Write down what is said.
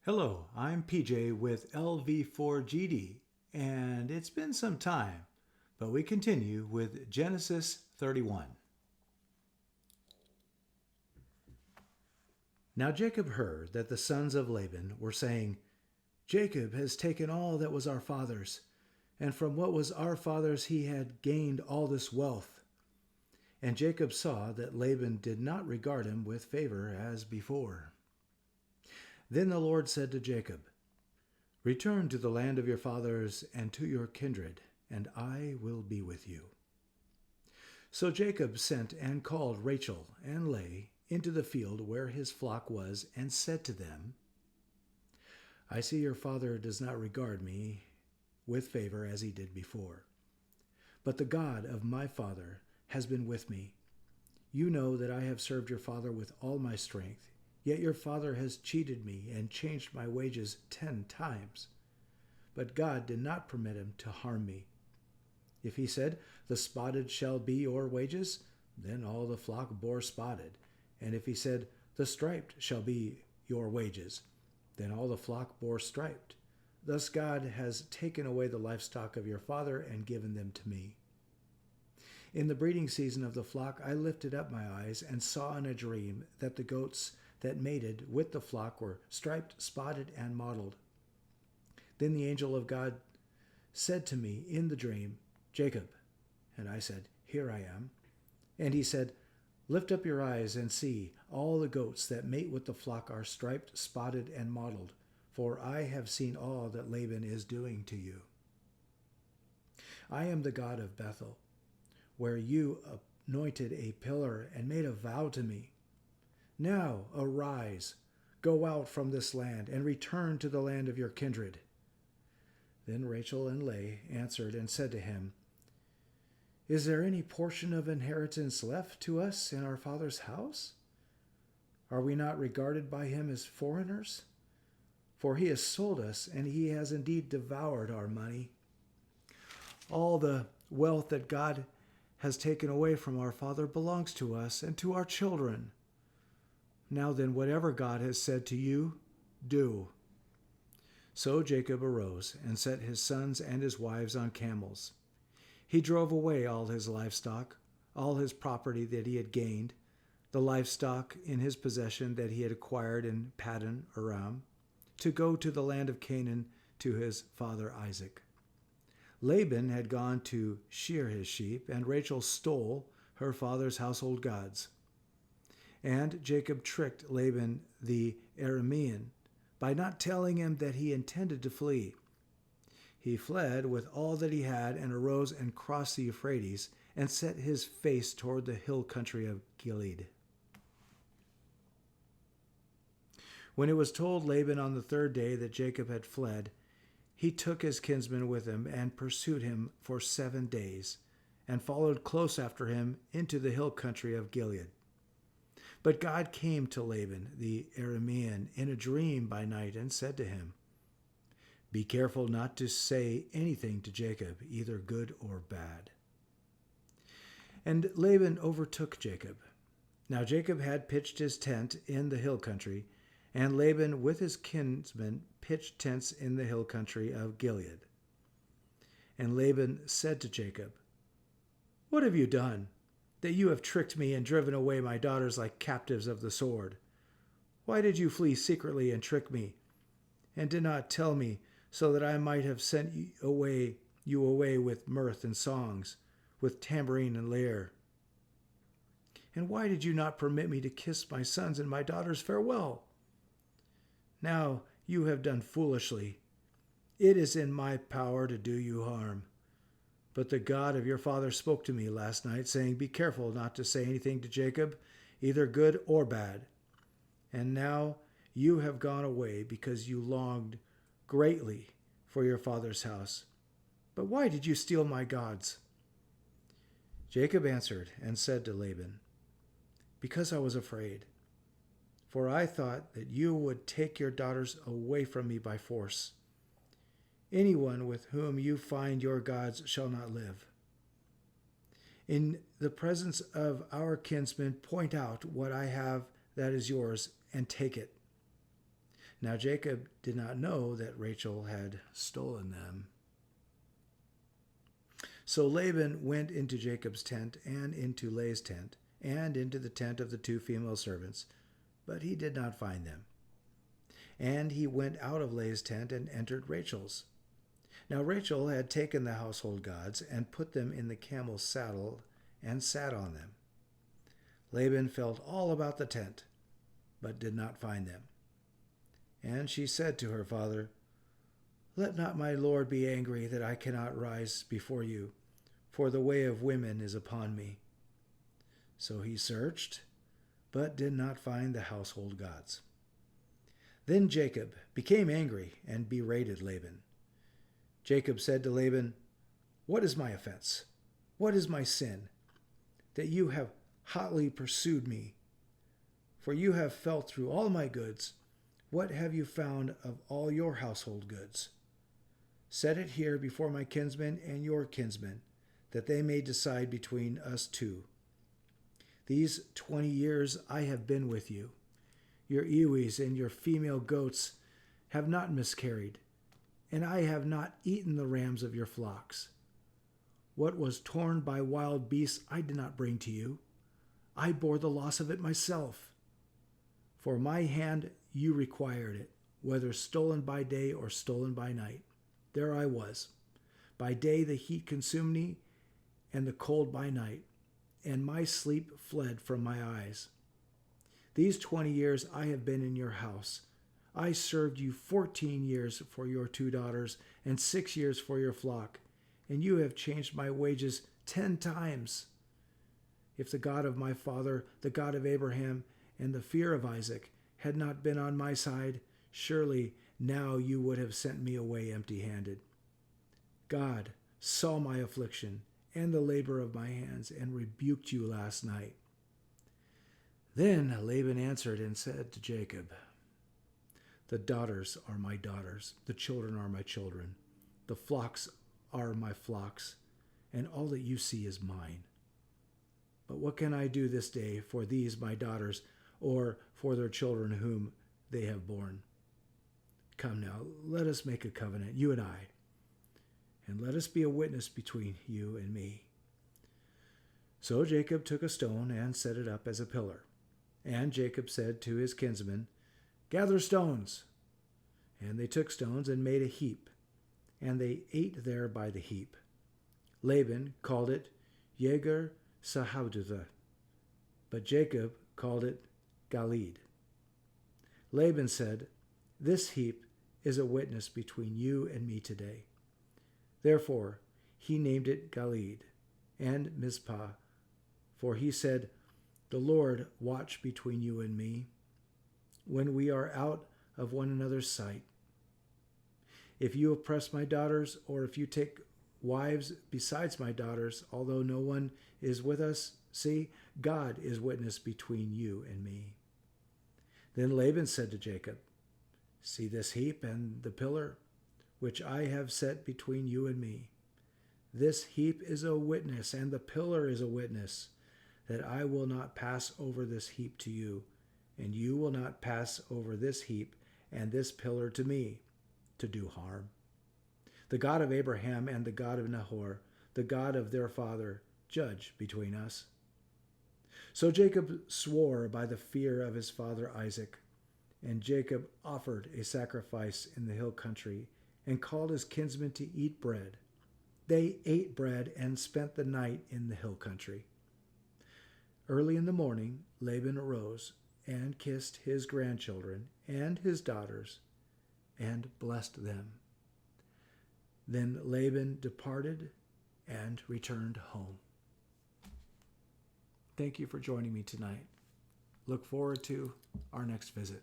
Hello, I'm PJ with LV4GD, and it's been some time, but we continue with Genesis 31. Now Jacob heard that the sons of Laban were saying, Jacob has taken all that was our father's, and from what was our father's he had gained all this wealth. And Jacob saw that Laban did not regard him with favor as before. Then the Lord said to Jacob, Return to the land of your fathers and to your kindred, and I will be with you. So Jacob sent and called Rachel and Leah into the field where his flock was, and said to them, I see your father does not regard me with favor as he did before. But the God of my father has been with me. You know that I have served your father with all my strength. Yet your father has cheated me and changed my wages 10 times. But God did not permit him to harm me. If he said, The spotted shall be your wages, then all the flock bore spotted. And if he said, The striped shall be your wages, then all the flock bore striped. Thus God has taken away the livestock of your father and given them to me. In the breeding season of the flock I lifted up my eyes and saw in a dream that the goats that mated with the flock were striped, spotted, and mottled. Then the angel of God said to me in the dream, Jacob. And I said, Here I am. And he said, Lift up your eyes and see, all the goats that mate with the flock are striped, spotted, and mottled, for I have seen all that Laban is doing to you. I am the God of Bethel, where you anointed a pillar and made a vow to me. Now arise, go out from this land, and return to the land of your kindred. Then Rachel and Leah answered and said to him, Is there any portion of inheritance left to us in our father's house? Are we not regarded by him as foreigners? For he has sold us, and he has indeed devoured our money. All the wealth that God has taken away from our father belongs to us and to our children. Now then, whatever God has said to you, do. So Jacob arose and set his sons and his wives on camels. He drove away all his livestock, all his property that he had gained, the livestock in his possession that he had acquired in Paddan Aram, to go to the land of Canaan to his father Isaac. Laban had gone to shear his sheep, and Rachel stole her father's household gods. And Jacob tricked Laban the Aramean by not telling him that he intended to flee. He fled with all that he had and arose and crossed the Euphrates and set his face toward the hill country of Gilead. When it was told Laban on the third day that Jacob had fled, he took his kinsman with him and pursued him for 7 days and followed close after him into the hill country of Gilead. But God came to Laban the Aramean in a dream by night and said to him, Be careful not to say anything to Jacob, either good or bad. And Laban overtook Jacob. Now Jacob had pitched his tent in the hill country, and Laban with his kinsmen pitched tents in the hill country of Gilead. And Laban said to Jacob, What have you done, that you have tricked me and driven away my daughters like captives of the sword? Why did you flee secretly and trick me, and did not tell me, so that I might have sent you away with mirth and songs, with tambourine and lyre? And why did you not permit me to kiss my sons and my daughters farewell? Now you have done foolishly. It is in my power to do you harm. But the God of your father spoke to me last night, saying, Be careful not to say anything to Jacob, either good or bad. And now you have gone away because you longed greatly for your father's house. But why did you steal my gods? Jacob answered and said to Laban, Because I was afraid, for I thought that you would take your daughters away from me by force. Anyone with whom you find your gods shall not live. In the presence of our kinsmen, point out what I have that is yours, and take it. Now Jacob did not know that Rachel had stolen them. So Laban went into Jacob's tent and into Leah's tent and into the tent of the 2 female servants, but he did not find them. And he went out of Leah's tent and entered Rachel's. Now Rachel had taken the household gods and put them in the camel's saddle and sat on them. Laban felt all about the tent, but did not find them. And she said to her father, "Let not my lord be angry that I cannot rise before you, for the way of women is upon me." So he searched, but did not find the household gods. Then Jacob became angry and berated Laban. Jacob said to Laban, "What is my offense? What is my sin, that you have hotly pursued me? For you have felt through all my goods. What have you found of all your household goods? Set it here before my kinsmen and your kinsmen, that they may decide between us 2. These 20 years I have been with you. Your ewes and your female goats have not miscarried, and I have not eaten the rams of your flocks. What was torn by wild beasts I did not bring to you. I bore the loss of it myself. For my hand you required it, whether stolen by day or stolen by night. There I was. By day the heat consumed me, and the cold by night, and my sleep fled from my eyes. These 20 years I have been in your house. I served you 14 years for your 2 daughters and 6 years for your flock, and you have changed my wages 10 times. If the God of my father, the God of Abraham, and the fear of Isaac had not been on my side, surely now you would have sent me away empty-handed. God saw my affliction and the labor of my hands and rebuked you last night." Then Laban answered and said to Jacob, "The daughters are my daughters, the children are my children, the flocks are my flocks, and all that you see is mine. But what can I do this day for these my daughters, or for their children whom they have borne? Come now, let us make a covenant, you and I, and let us be a witness between you and me." So Jacob took a stone and set it up as a pillar. And Jacob said to his kinsmen, "Gather stones." And they took stones and made a heap, and they ate there by the heap. Laban called it Yegar Sahadutha, but Jacob called it Galeed. Laban said, "This heap is a witness between you and me today." Therefore he named it Galeed and Mizpah, for he said, "The Lord watch between you and me, when we are out of one another's sight. If you oppress my daughters, or if you take wives besides my daughters, although no one is with us, see, God is witness between you and me." Then Laban said to Jacob, "See this heap and the pillar, which I have set between you and me. This heap is a witness, and the pillar is a witness, that I will not pass over this heap to you, and you will not pass over this heap and this pillar to me, to do harm. The God of Abraham and the God of Nahor, the God of their father, judge between us." So Jacob swore by the fear of his father Isaac, and Jacob offered a sacrifice in the hill country and called his kinsmen to eat bread. They ate bread and spent the night in the hill country. Early in the morning, Laban arose and kissed his grandchildren and his daughters and blessed them. Then Laban departed and returned home. Thank you for joining me tonight. Look forward to our next visit.